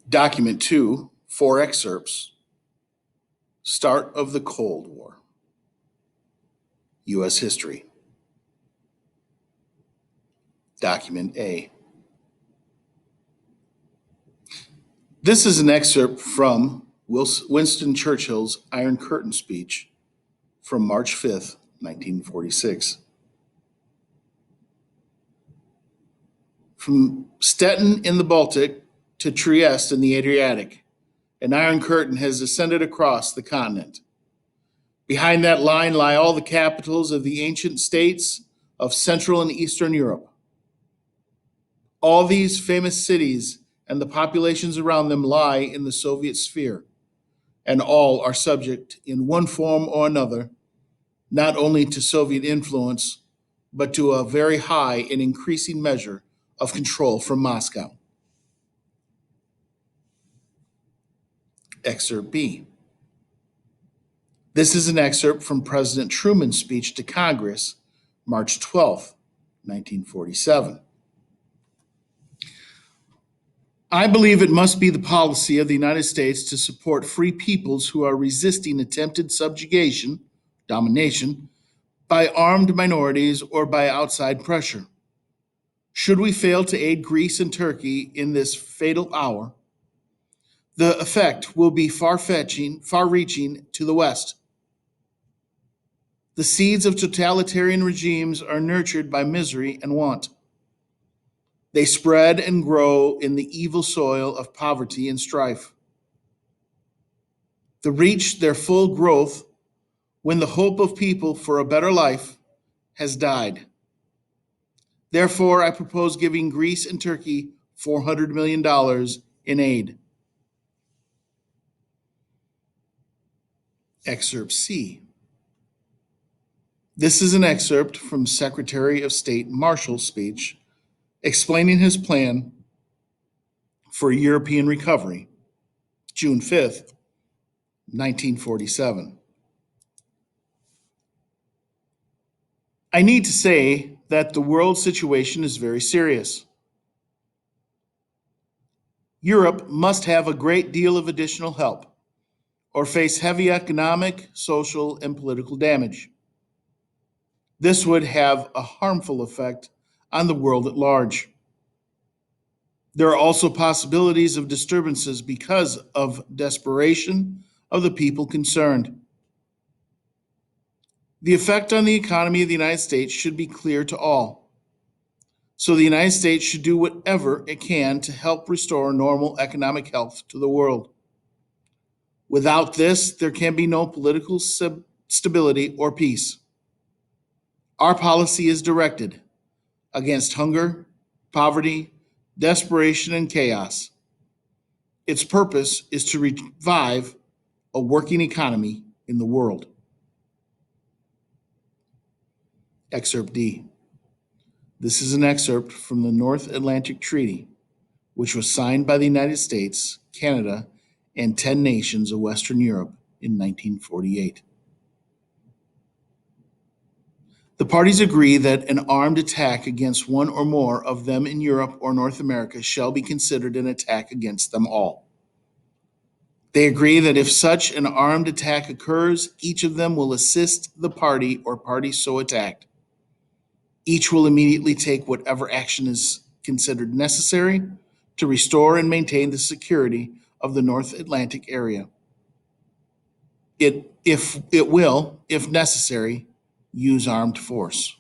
Document 2, 4 excerpts. Start of the Cold War. U.S. History. Document A. This is an excerpt from Winston Churchill's Iron Curtain speech from March 5th, 1946. From Stettin in the Baltic to Trieste in the Adriatic, an Iron Curtain has descended across the continent. Behind that line lie all the capitals of the ancient states of Central and Eastern Europe. All these famous cities and the populations around them lie in the Soviet sphere, and all are subject in one form or another, not only to Soviet influence, but to a very high and increasing measure of control from Moscow. Excerpt B. This is an excerpt from President Truman's speech to Congress, March 12, 1947. I believe it must be the policy of the United States to support free peoples who are resisting attempted subjugation, domination, by armed minorities or by outside pressure. Should we fail to aid Greece and Turkey in this fatal hour, the effect will be far-reaching to the West. The seeds of totalitarian regimes are nurtured by misery and want. They spread and grow in the evil soil of poverty and strife. They reach their full growth when the hope of people for a better life has died. Therefore, I propose giving Greece and Turkey $400 million in aid. Excerpt C. This is an excerpt from Secretary of State Marshall's speech explaining his plan for European recovery, June 5th, 1947. I need to say that the world situation is very serious. Europe must have a great deal of additional help or face heavy economic, social, and political damage. This would have a harmful effect on the world at large. There are also possibilities of disturbances because of desperation of the people concerned. The effect on the economy of the United States should be clear to all. So the United States should do whatever it can to help restore normal economic health to the world. Without this, there can be no political stability or peace. Our policy is directed against hunger, poverty, desperation, and chaos. Its purpose is to revive a working economy in the world. Excerpt D. This is an excerpt from the North Atlantic Treaty, which was signed by the United States, Canada, and 10 nations of Western Europe in 1948. The parties agree that an armed attack against one or more of them in Europe or North America shall be considered an attack against them all. They agree that if such an armed attack occurs, each of them will assist the party or parties so attacked. Each will immediately take whatever action is considered necessary to restore and maintain the security of the North Atlantic area. It will, if necessary, use armed force.